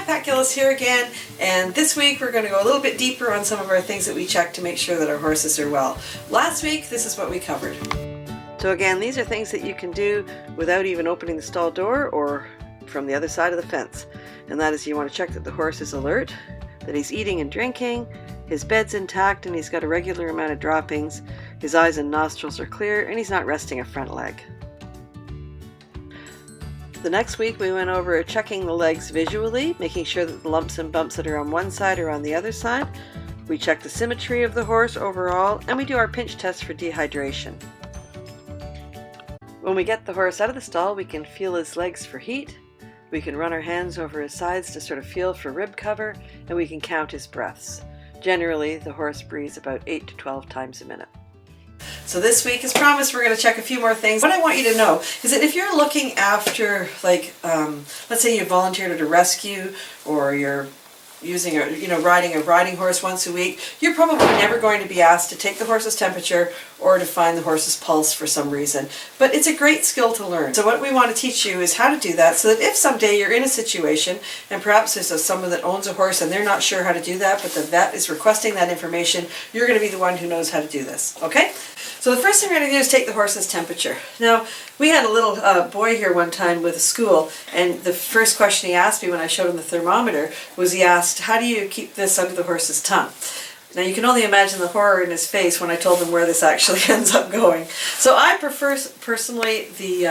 Pat Gillis here again, and this week we're going to go a little bit deeper on some of our things that we check to make sure that our horses are well. Last week, this is what we covered. So again, these are things that you can do without even opening the stall door or from the other side of the fence. And that is, you want to check that the horse is alert, that he's eating and drinking, his bed's intact and he's got a regular amount of droppings, his eyes and nostrils are clear, and he's not resting a front leg. The next week we went over checking the legs visually, making sure that the lumps and bumps that are on one side are on the other side. We check the symmetry of the horse overall, and we do our pinch test for dehydration. When we get the horse out of the stall, we can feel his legs for heat, we can run our hands over his sides to sort of feel for rib cover, and we can count his breaths. Generally, the horse breathes about 8 to 12 times a minute. So this week, as promised, we're going to check a few more things. What I want you to know is that if you're looking after, like, let's say you volunteered at a rescue, or you're using riding a riding horse once a week, you're probably never going to be asked to take the horse's temperature or to find the horse's pulse for some reason. But it's a great skill to learn. So what we want to teach you is how to do that, so that if someday you're in a situation and perhaps there's someone that owns a horse and they're not sure how to do that, but the vet is requesting that information, you're going to be the one who knows how to do this. Okay? So the first thing we're going to do is take the horse's temperature. Now, we had a little boy here one time with a school, and the first question he asked me when I showed him the thermometer was, he asked, how do you keep this under the horse's tongue? Now you can only imagine the horror in his face when I told him where this actually ends up going. So I prefer personally the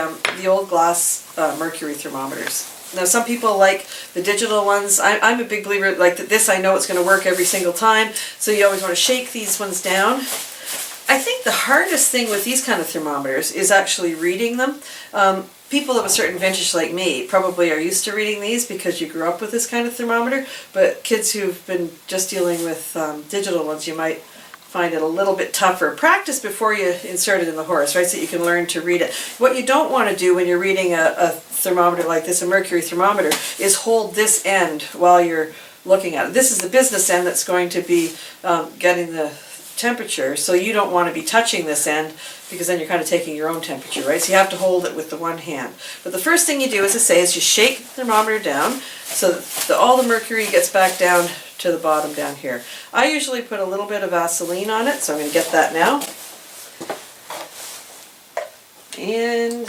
old glass mercury thermometers. Now some people like the digital ones. I'm a big believer, like this, I know it's going to work every single time, so you always want to shake these ones down. I think the hardest thing with these kind of thermometers is actually reading them. People of a certain vintage like me probably are used to reading these because you grew up with this kind of thermometer, but kids who've been just dealing with digital ones, you might find it a little bit tougher. Practice before you insert it in the horse, right, so you can learn to read it. What you don't want to do when you're reading a thermometer like this, a mercury thermometer, is hold this end while you're looking at it. This is the business end that's going to be getting the temperature, so you don't want to be touching this end because then you're kind of taking your own temperature, right? So you have to hold it with the one hand. But the first thing you do, as I say, is you shake the thermometer down so that all the mercury gets back down to the bottom down here. I usually put a little bit of Vaseline on it, so I'm going to get that now. And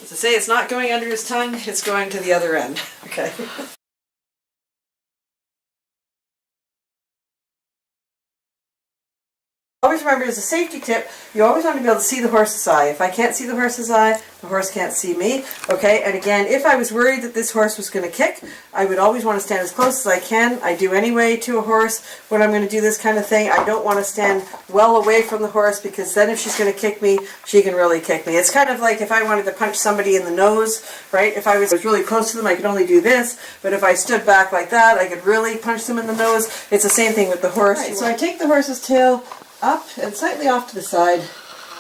as I say, it's not going under his tongue, it's going to the other end. Okay. Always remember, as a safety tip, you always want to be able to see the horse's eye. If I can't see the horse's eye, the horse can't see me. Okay, and again, if I was worried that this horse was going to kick, I would always want to stand as close as I can. I do anyway to a horse when I'm going to do this kind of thing. I don't want to stand well away from the horse, because then if she's going to kick me, she can really kick me. It's kind of like if I wanted to punch somebody in the nose, right? If I was really close to them, I could only do this, but if I stood back like that, I could really punch them in the nose. It's the same thing with the horse. Right, so I take the horse's tail up and slightly off to the side,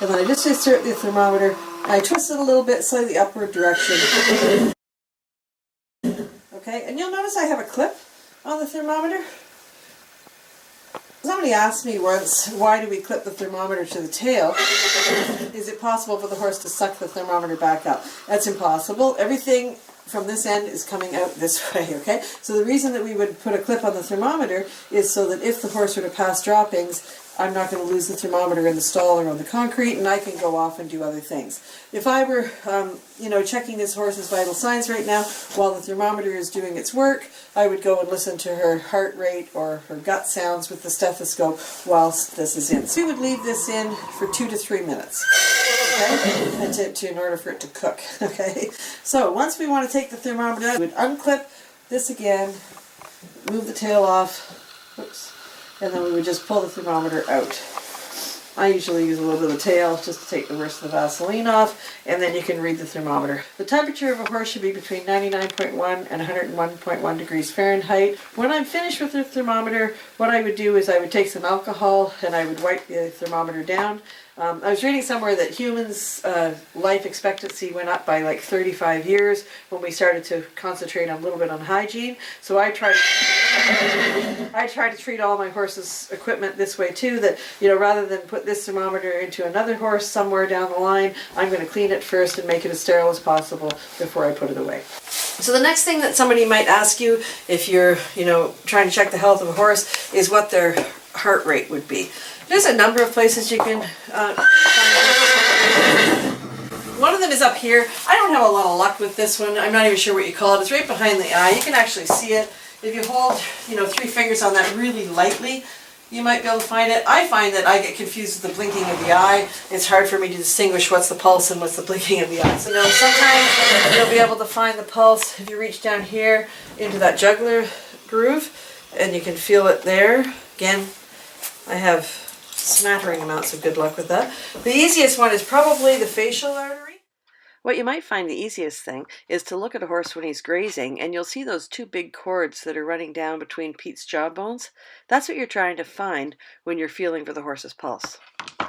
and then I just insert the thermometer and I twist it a little bit, slightly upward direction. Okay, and you'll notice I have a clip on the thermometer. Somebody asked me once, why do we clip the thermometer to the tail? Is it possible for the horse to suck the thermometer back up? That's impossible. Everything from this end is coming out this way, okay? So the reason that we would put a clip on the thermometer is so that if the horse were to pass droppings, I'm not going to lose the thermometer in the stall or on the concrete, and I can go off and do other things. If I were, checking this horse's vital signs right now while the thermometer is doing its work, I would go and listen to her heart rate or her gut sounds with the stethoscope whilst this is in. So we would leave this in for 2 to 3 minutes, okay, in order for it to cook, okay? So once we want to take the thermometer out, we would unclip this again, move the tail off, oops, and then we would just pull the thermometer out. I usually use a little bit of the tail just to take the worst of the Vaseline off, and then you can read the thermometer. The temperature of a horse should be between 99.1 and 101.1 degrees Fahrenheit. When I'm finished with the thermometer, what I would do is I would take some alcohol and I would wipe the thermometer down. I was reading somewhere that humans' life expectancy went up by like 35 years when we started to concentrate a little bit on hygiene. So I try to treat all my horse's equipment this way too, that, you know, rather than put this thermometer into another horse somewhere down the line, I'm going to clean it first and make it as sterile as possible before I put it away. So the next thing that somebody might ask you if you're, you know, trying to check the health of a horse is what their heart rate would be. There's a number of places you can find it. One of them is up here. I don't have a lot of luck with this one. I'm not even sure what you call it. It's right behind the eye. You can actually see it. If you hold, you know, 3 fingers on that really lightly, you might be able to find it. I find that I get confused with the blinking of the eye. It's hard for me to distinguish what's the pulse and what's the blinking of the eye. So now sometimes you'll be able to find the pulse if you reach down here into that jugular groove, and you can feel it there. Again, I have smattering amounts of good luck with that. The easiest one is probably the facial artery. What you might find the easiest thing is to look at a horse when he's grazing, and you'll see those 2 big cords that are running down between Pete's jaw bones. That's what you're trying to find when you're feeling for the horse's pulse. I'm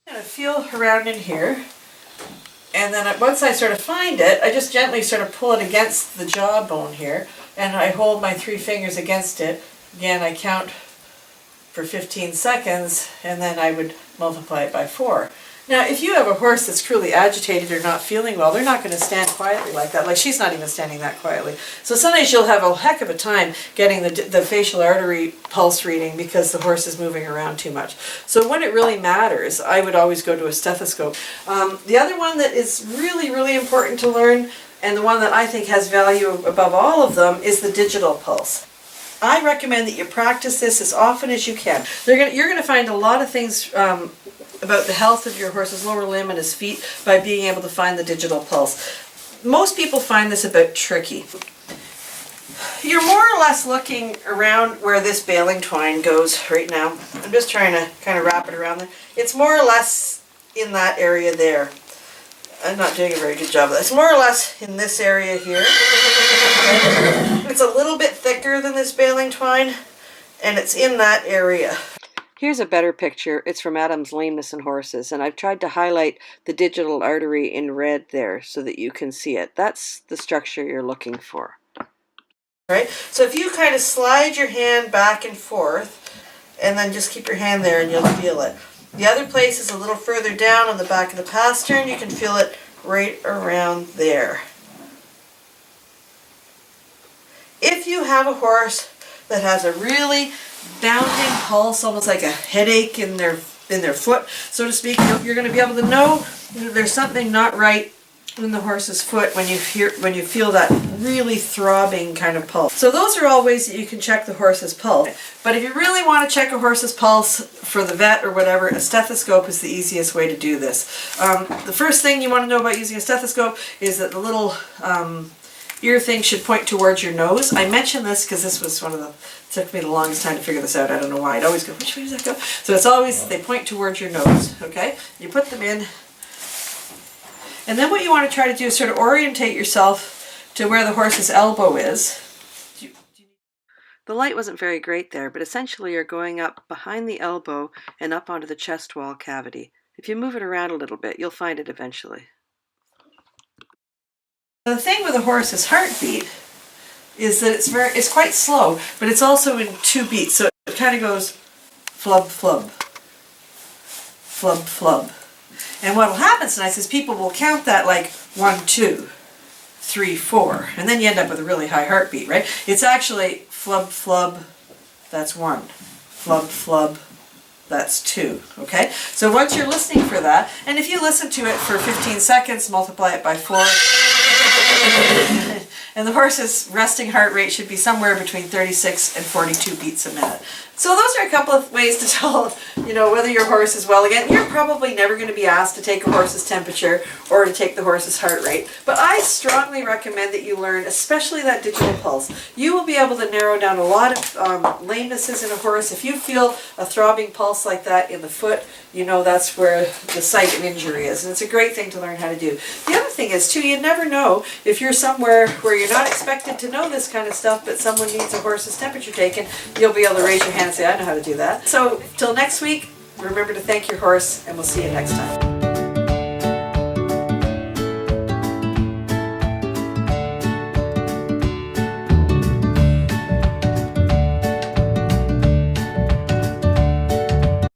going to feel around in here, and then once I sort of find it, I just gently sort of pull it against the jaw bone here, and I hold my 3 fingers against it. Again, I count for 15 seconds, and then I would multiply it by 4. Now, if you have a horse that's truly agitated or not feeling well, they're not going to stand quietly like that. Like, she's not even standing that quietly. So sometimes you'll have a heck of a time getting the facial artery pulse reading because the horse is moving around too much. So when it really matters, I would always go to a stethoscope. The other one that is really, really important to learn, and the one that I think has value above all of them, is the digital pulse. I recommend that you practice this as often as you can. You're going to find a lot of things about the health of your horse's lower limb and his feet by being able to find the digital pulse. Most people find this a bit tricky. You're more or less looking around where this baling twine goes right now. I'm just trying to kind of wrap it around there. It's more or less in that area there. I'm not doing a very good job of that. It's more or less in this area here. It's a little bit thicker than this baling twine, and it's in that area. Here's a better picture. It's from Adam's Lameness in Horses, and I've tried to highlight the digital artery in red there so that you can see it. That's the structure you're looking for. Right? So if you kind of slide your hand back and forth, and then just keep your hand there and you'll feel it. The other place is a little further down on the back of the pastern. You can feel it right around there. If you have a horse that has a really bounding pulse, almost like a headache in their foot, so to speak, you're going to be able to know there's something not right in the horse's foot when you feel that really throbbing kind of pulse. So those are all ways that you can check the horse's pulse. But if you really want to check a horse's pulse for the vet or whatever, a stethoscope is the easiest way to do this. The first thing you want to know about using a stethoscope is that the little ear thing should point towards your nose. I mention this because this was one of the, it took me the longest time to figure this out. I don't know why. I'd always go, which way does that go? So it's always, they point towards your nose, okay? You put them in. And then what you want to try to do is sort of orientate yourself to where the horse's elbow is. The light wasn't very great there, but essentially you're going up behind the elbow and up onto the chest wall cavity. If you move it around a little bit, you'll find it eventually. The thing with a horse's heartbeat is that it's quite slow, but it's also in 2 beats. So it kind of goes flub, flub, flub, flub. And what will happen sometimes is people will count that like 1, 2, 3, 4, and then you end up with a really high heartbeat, right? It's actually flub, flub, that's 1. Flub, flub, that's 2, okay? So once you're listening for that, and if you listen to it for 15 seconds, multiply it by 4, and the horse's resting heart rate should be somewhere between 36 and 42 beats a minute. So those are a couple of ways to tell, whether your horse is well again. You're probably never going to be asked to take a horse's temperature or to take the horse's heart rate, but I strongly recommend that you learn, especially that digital pulse. You will be able to narrow down a lot of lamenesses in a horse. If you feel a throbbing pulse like that in the foot, that's where the site of injury is, and it's a great thing to learn how to do. The other thing is, too, you never know if you're somewhere where you're you're not expected to know this kind of stuff, but someone needs a horse's temperature taken, you'll be able to raise your hand and say, I know how to do that. So till next week, remember to thank your horse, and we'll see you next time.